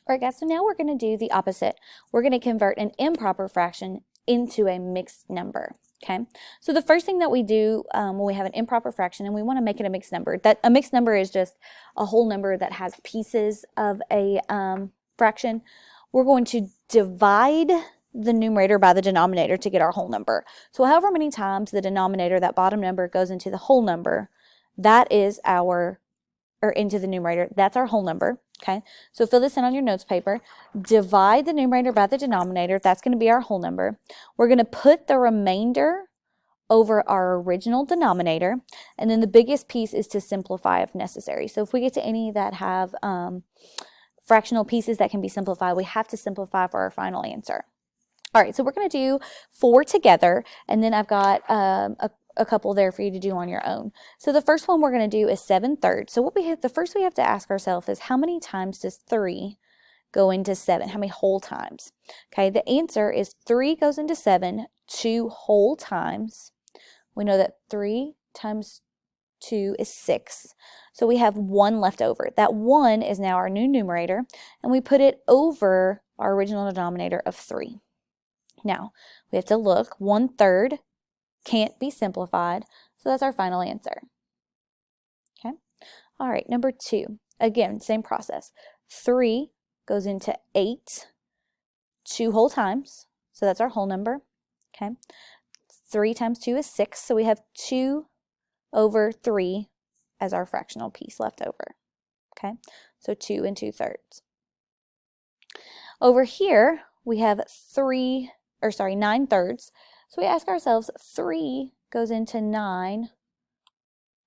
All right, guys, so now we're going to do the opposite. We're going to convert an improper fraction into a mixed number. Okay, so the first thing that we do when we have an improper fraction and we want to make it a mixed number, that a mixed number is just a whole number that has pieces of a fraction, we're going to divide the numerator by the denominator to get our whole number. So however many times the denominator, that bottom number, goes into the whole number, that is our, or into the numerator, that's our whole number. Okay, so fill this in on your notes paper. Divide the numerator by the denominator. That's going to be our whole number. We're going to put the remainder over our original denominator. And then the biggest piece is to simplify if necessary. So if we get to any that have fractional pieces that can be simplified, we have to simplify for our final answer. All right, so we're going to do 4 together, and then I've got a couple there for you to do on your own. So the first one we're going to do is 7/3. So what the first we have to ask ourselves is, how many times does 3 go into 7? How many whole times? Okay, the answer is 3 goes into 7 2 whole times. We know that 3 times 2 is 6. So we have 1 left over. That 1 is now our new numerator, and we put it over our original denominator of 3. Now, we have to look. 1/3 can't be simplified, so that's our final answer. Okay. All right, number 2. Again, same process. 3 goes into 8 2 whole times, so that's our whole number. Okay. 3 times 2 is 6, so we have 2 over 3 as our fractional piece left over. Okay, so 2 2/3. Over here, we have 9/3. So we ask ourselves, 3 goes into 9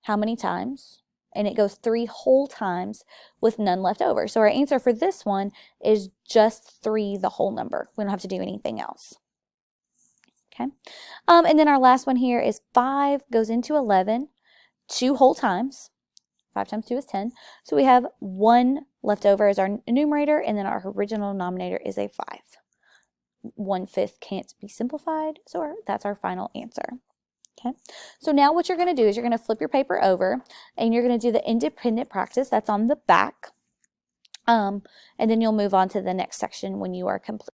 how many times? And it goes 3 whole times with none left over. So our answer for this one is just 3, the whole number. We don't have to do anything else. Okay. And then our last one here is 5 goes into 11 2 whole times. 5 times 2 is 10. So we have 1 left over as our numerator, and then our original denominator is a 5. 1/5 can't be simplified, so that's our final answer. Okay, so now what you're going to do is you're going to flip your paper over, and you're going to do the independent practice that's on the back, and then you'll move on to the next section when you are complete.